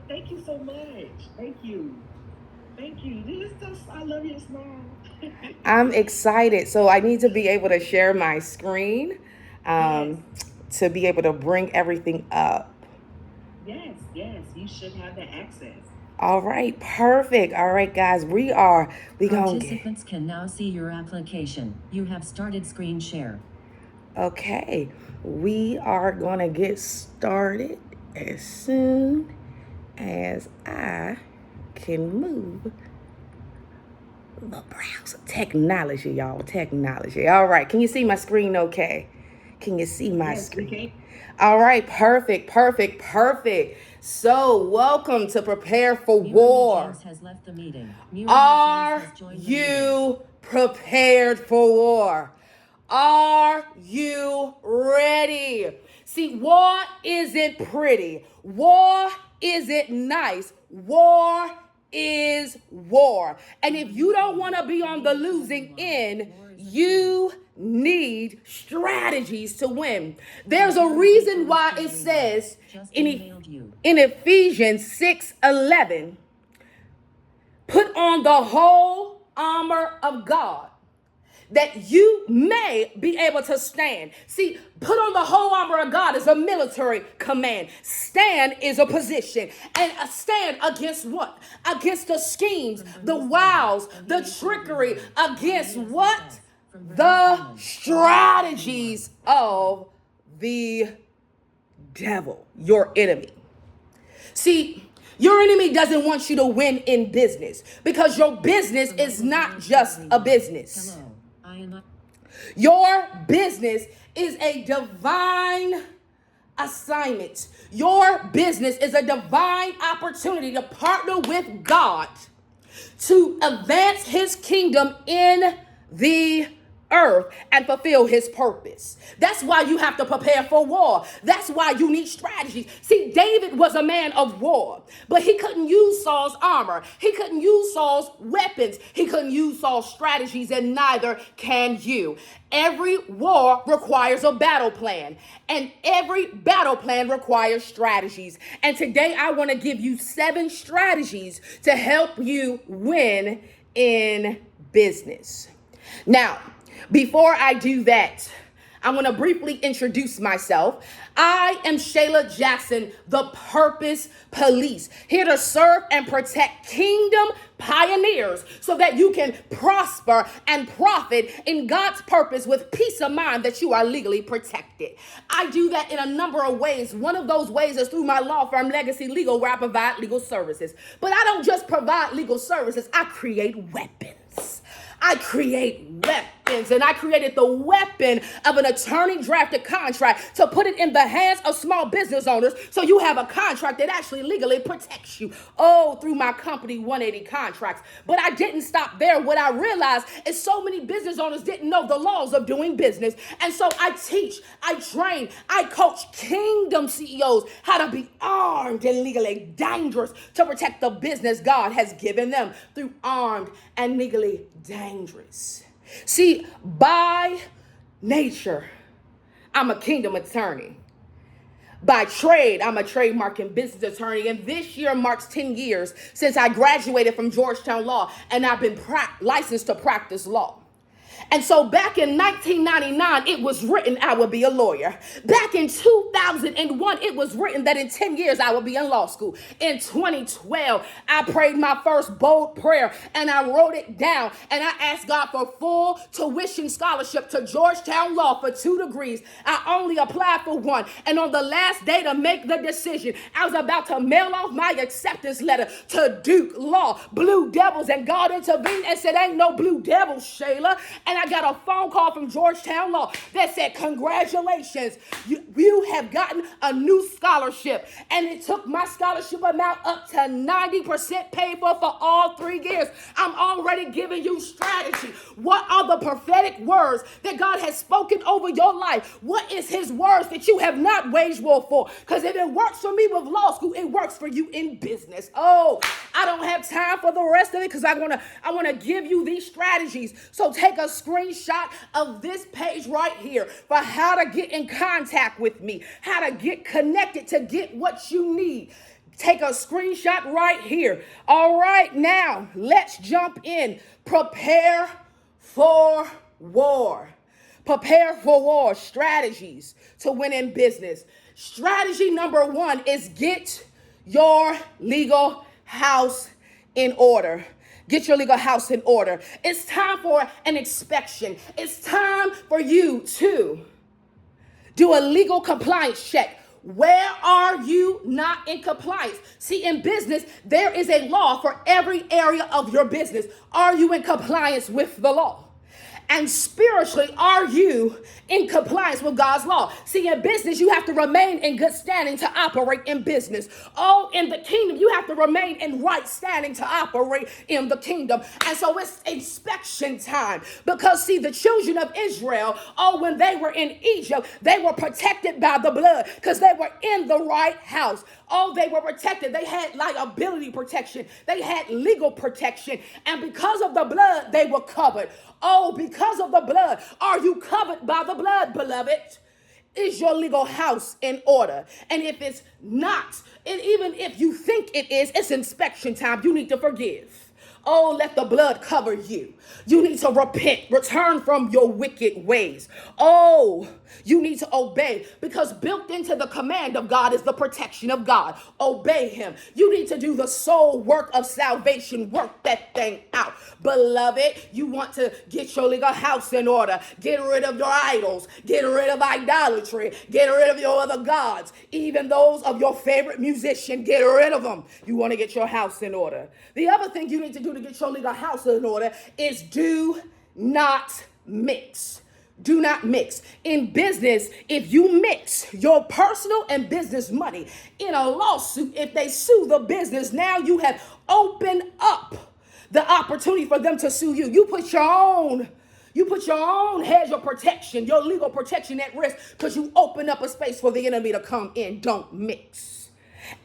Thank you so much. Thank you. Thank you. This is just, I love your smile. I'm excited. So I need to be able to share my screen Yes, um, to be able to bring everything up. yes. You should have the access. All right, perfect. All right, guys, we gonna get Participants can now see your application. You have started screen share. okay. We are gonna get started as soon as I can move the browser. Technology, y'all. Technology. All right. Can you see my screen okay? Can you see my Yes, we screen? can. All right. Perfect. So, welcome to Prepare for Murray War. James has left the meeting. Murray James Are has joined the meeting. you prepared for war? Are you ready? See, war isn't pretty. War isn't nice. War is war. And if you don't want to be on the losing end, you need strategies to win. There's a reason why it says in Ephesians 6:11, put on the whole armor of God that you may be able to stand. See, put on the whole armor of God is a military command. Stand is a position. And a stand against what? Against the schemes, the wiles, the trickery, against what? The strategies of the devil, your enemy. See, your enemy doesn't want you to win in business because your business is not just a business. Hello, I am. Your business is a divine assignment. Your business is a divine opportunity to partner with God to advance his kingdom in the earth and fulfill his purpose. That's why you have to prepare for war. That's why you need strategies. See, David was a man of war, but he couldn't use Saul's armor. He couldn't use Saul's weapons. He couldn't use Saul's strategies, and neither can you. Every war requires a battle plan, and every battle plan requires strategies. And today I want to give you 7 strategies to help you win in business. Now, before I do that, I'm going to briefly introduce myself. I am Chayla Jackson, the Purpose Police, here to serve and protect kingdom pioneers so that you can prosper and profit in God's purpose with peace of mind that you are legally protected. I do that in a number of ways. One of those ways is through my law firm, Legacy Legal, where I provide legal services. But I don't just provide legal services, I create weapons. I create weapons, and I created the weapon of an attorney drafted contract to put it in the hands of small business owners so you have a contract that actually legally protects you. Oh, through my company 180 contracts. But I didn't stop there. What I realized is so many business owners didn't know the laws of doing business. And so I teach, I train, I coach kingdom CEOs how to be armed and legally dangerous to protect the business God has given them through armed and legally dangerous. See, by nature, I'm a kingdom attorney. By trade, I'm a trademark and business attorney, and this year marks 10 years since I graduated from Georgetown Law, and I've been licensed to practice law. And so back in 1999, it was written I would be a lawyer. Back in 2001, it was written that in 10 years I would be in law school. In 2012, I prayed my first bold prayer and I wrote it down. And I asked God for full tuition scholarship to Georgetown Law for 2 degrees. I only applied for one. And on the last day to make the decision, I was about to mail off my acceptance letter to Duke Law, Blue Devils, and God intervened and said, ain't no Blue Devils, Chayla. And I got a phone call from Georgetown Law that said, congratulations, you have gotten a new scholarship. And it took my scholarship amount up to 90% paid for all 3 years. I'm already giving you strategy. What are the prophetic words that God has spoken over your life? What is his words that you have not waged war for? Because if it works for me with law school, it works for you in business. Oh, I don't have time for the rest of it because I want to give you these strategies. So take a screenshot of this page right here for how to get in contact with me, how to get connected to get what you need. Take a screenshot right here. All right, now let's jump in. Prepare for war. Prepare for war. Strategies to win in business. Strategy number one is get your legal house in order. Get your legal house in order. It's time for an inspection. It's time for you to do a legal compliance check. Where are you not in compliance? See, in business, there is a law for every area of your business. Are you in compliance with the law? And spiritually, are you in compliance with God's law? See, in business, you have to remain in good standing to operate in business. Oh, in the kingdom, you have to remain in right standing to operate in the kingdom. And so it's inspection time. Because, see, the children of Israel, oh, when they were in Egypt, they were protected by the blood because they were in the right house. Oh, they were protected. They had liability protection. They had legal protection. And because of the blood, they were covered. Oh, because of the blood, are you covered by the blood, beloved? Is your legal house in order? And if it's not, and even if you think it is, it's inspection time. You need to forgive. Oh, let the blood cover you. You need to repent, return from your wicked ways. Oh, you need to obey, because built into the command of God is the protection of God. Obey him. You need to do the soul work of salvation. Work that thing out. Beloved, you want to get your legal house in order. Get rid of your idols. Get rid of idolatry. Get rid of your other gods. Even those of your favorite musician, get rid of them. You want to get your house in order. The other thing you need to do to get your legal house in order is do not mix. Do not mix. In business, if you mix your personal and business money in a lawsuit, if they sue the business, now you have opened up the opportunity for them to sue you. You put your own hedge of protection, your legal protection at risk, because you open up a space for the enemy to come in. Don't mix.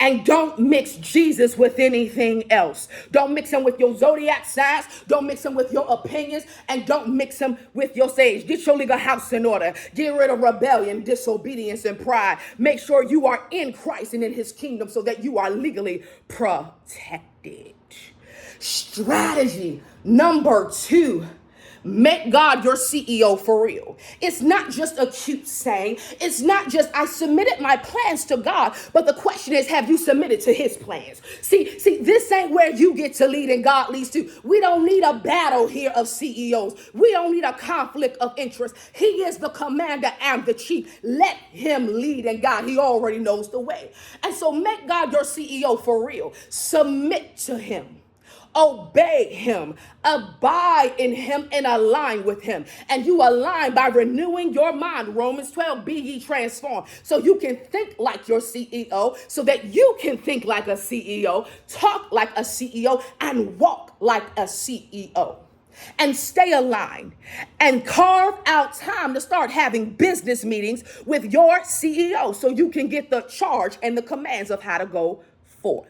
And don't mix Jesus with anything else. Don't mix him with your zodiac signs. Don't mix him with your opinions. And don't mix him with your sage. Get your legal house in order. Get rid of rebellion, disobedience, and pride. Make sure you are in Christ and in his kingdom so that you are legally protected. Strategy number 2. Make God your CEO for real. It's not just a cute saying. It's not just, I submitted my plans to God. But the question is, have you submitted to his plans? See, this ain't where you get to lead and God leads to. We don't need a battle here of CEOs. We don't need a conflict of interest. He is the commander and the chief. Let him lead and guide. He already knows the way. And so make God your CEO for real. Submit to him. Obey him, abide in him, and align with him. And you align by renewing your mind. Romans 12, be ye transformed. So you can think like your CEO, so that you can think like a CEO, talk like a CEO, and walk like a CEO. And stay aligned and carve out time to start having business meetings with your CEO so you can get the charge and the commands of how to go forth.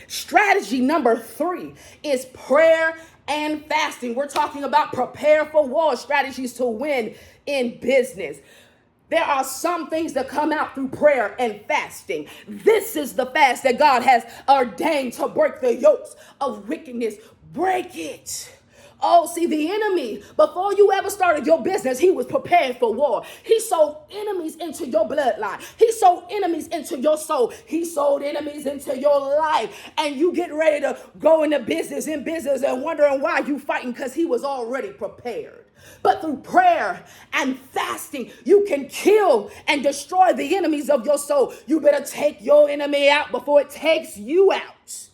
Strategy number 3 is prayer and fasting. We're talking about prepare for war, strategies to win in business. There are some things that come out through prayer and fasting. This is the fast that God has ordained to break the yokes of wickedness. Break it. Oh, see, the enemy, before you ever started your business, he was prepared for war. He sold enemies into your bloodline. He sold enemies into your soul. He sold enemies into your life. And you get ready to go into business and wondering why you fighting, because he was already prepared. But through prayer and fasting, you can kill and destroy the enemies of your soul. You better take your enemy out before it takes you out.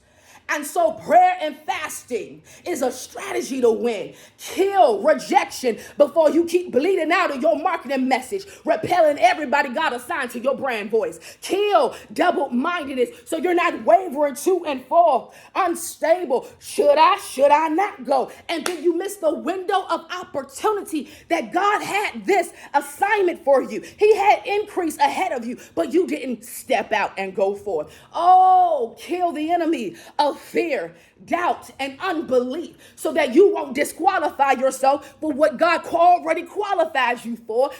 And so prayer and fasting is a strategy to win. Kill rejection before you keep bleeding out of your marketing message, repelling everybody God assigned to your brand voice. Kill double-mindedness so you're not wavering to and fro, unstable. Should I not go? And then you miss the window of opportunity that God had this assignment for you. He had increase ahead of you, but you didn't step out and go forth. Oh, kill the enemy of fear, doubt, and unbelief so that you won't disqualify yourself for what God already qualifies you for.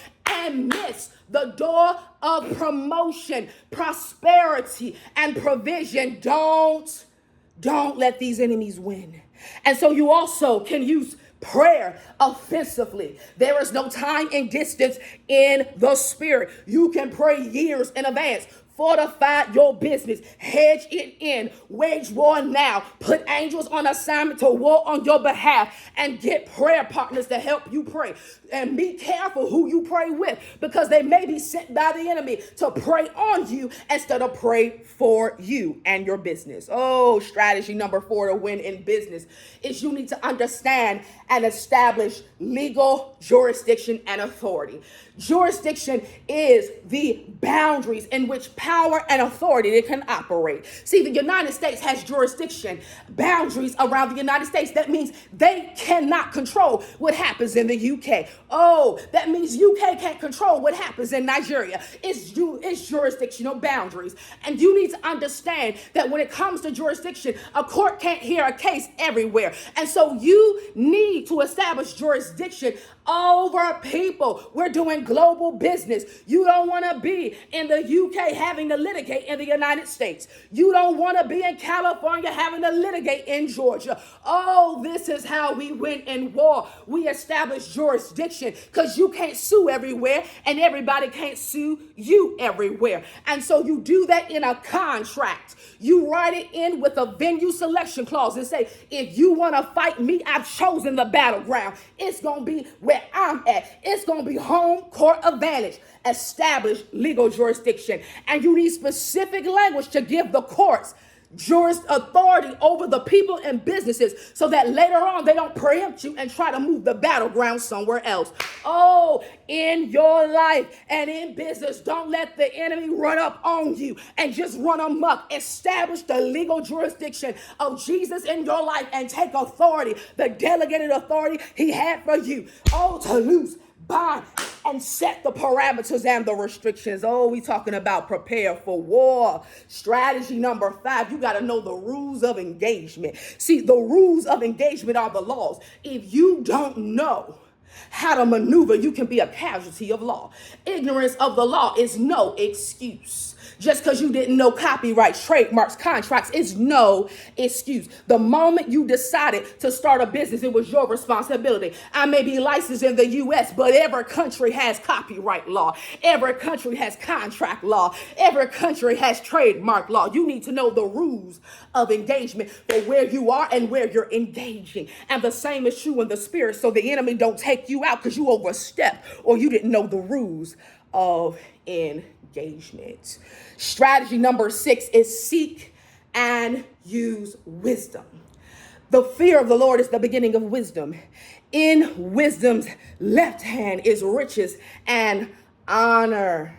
and miss the door of promotion, prosperity, and provision. Don't let these enemies win. And so you also can use prayer offensively. There is no time and distance in the spirit. You can pray years in advance. Fortify your business. Hedge it in. Wage war now. Put angels on assignment to war on your behalf and get prayer partners to help you pray. And be careful who you pray with, because they may be sent by the enemy to pray on you instead of pray for you and your business. Oh, strategy number 4 to win in business is you need to understand and establish legal jurisdiction and authority. Jurisdiction is the boundaries in which power and authority they can operate. See, the United States has jurisdiction, boundaries around the United States. That means they cannot control what happens in the UK. Oh, that means UK can't control what happens in Nigeria. It's jurisdictional boundaries. And you need to understand that when it comes to jurisdiction, a court can't hear a case everywhere. And so you need to establish jurisdiction over people. We're doing global business. You don't want to be in the UK having to litigate in the United States. You don't want to be in California having to litigate in Georgia. Oh, this is how we win in war. We establish jurisdiction, because you can't sue everywhere and everybody can't sue you everywhere. And so you do that in a contract. You write it in with a venue selection clause and say, if you want to fight me, I've chosen the battleground. It's going to be where I'm at. It's going to be home court advantage. Establish legal jurisdiction. And you need specific language to give the courts authority over the people and businesses, so that later on they don't preempt you and try to move the battleground somewhere else. Oh, in your life and in business, don't let the enemy run up on you and just run amok. Establish the legal jurisdiction of Jesus in your life and take authority, the delegated authority he had for you. Oh, to loose, bind, and set the parameters and the restrictions. Oh, we talking about prepare for war. Strategy number 5, you got to know the rules of engagement. See, the rules of engagement are the laws. If you don't know how to maneuver, you can be a casualty of law. Ignorance of the law is no excuse. Just because you didn't know copyrights, trademarks, contracts is no excuse. The moment you decided to start a business, it was your responsibility. I may be licensed in the U.S., but every country has copyright law. Every country has contract law. Every country has trademark law. You need to know the rules of engagement for where you are and where you're engaging. And the same is true in the spirit, so the enemy don't take you out because you overstepped or you didn't know the rules of engagement. Strategy number 6 is seek and use wisdom. The fear of the Lord is the beginning of wisdom. In wisdom's left hand is riches and honor.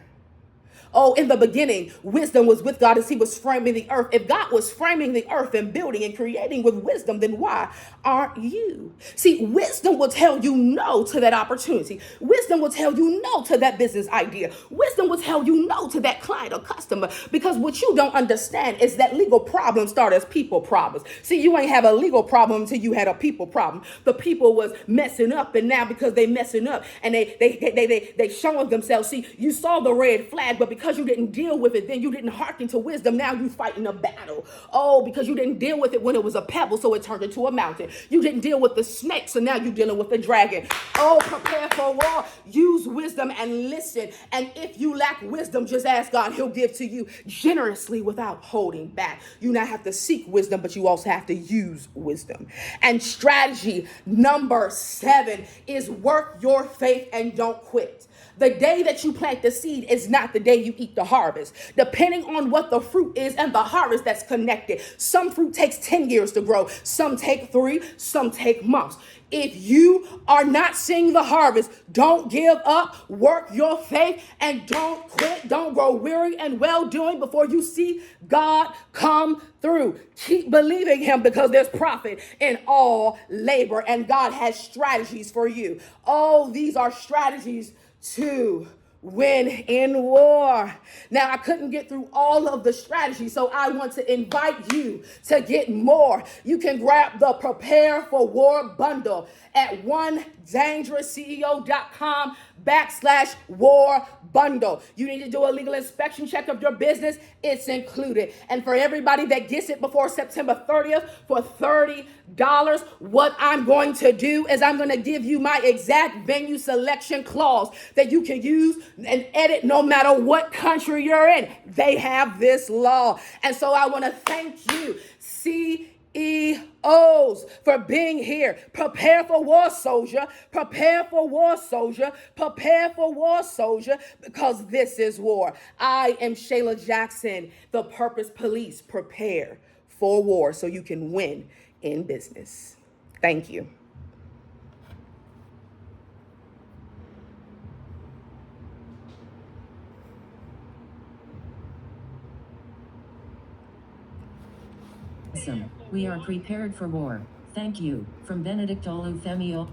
Oh, in the beginning, wisdom was with God as he was framing the earth. If God was framing the earth and building and creating with wisdom, then why aren't you? See, wisdom will tell you no to that opportunity. Wisdom will tell you no to that business idea. Wisdom will tell you no to that client or customer, because what you don't understand is that legal problems start as people problems. See, you ain't have a legal problem until you had a people problem. The people was messing up, and now because they messing up and they showing themselves. See, you saw the red flag, but because you didn't deal with it, then you didn't hearken to wisdom. Now you fighting a battle. Oh, because you didn't deal with it when it was a pebble, so it turned into a mountain. You didn't deal with the snake, so now you're dealing with the dragon. Oh, prepare for war. Use wisdom and listen. And if you lack wisdom, just ask God. He'll give to you generously without holding back. You not have to seek wisdom, but you also have to use wisdom. And strategy number 7 is work your faith and don't quit. The day that you plant the seed is not the day you eat the harvest, depending on what the fruit is and the harvest that's connected. Some fruit takes 10 years to grow. Some take 3, some take months. If you are not seeing the harvest, don't give up. Work your faith and don't quit. Don't grow weary and well-doing before you see God come through. Keep believing him, because there's profit in all labor and God has strategies for you. Oh, these are strategies to win in war. Now, I couldn't get through all of the strategies, so I want to invite you to get more. You can grab the Prepare for War bundle at onedangerousceo.com war bundle. You need to do a legal inspection check of your business. It's included. And for everybody that gets it before September 30th for $30, what I'm going to do is I'm going to give you my exact venue selection clause that you can use and edit no matter what country you're in. They have this law. And so I want to thank you, CEOs, for being here. Prepare for war, soldier. Prepare for war, soldier. Prepare for war, soldier, because this is war. I am Chayla Jackson, the Purpose Police. Prepare for war so you can win in business. Thank you. Awesome. We are prepared for war. Thank you. From Benedict Olufemi.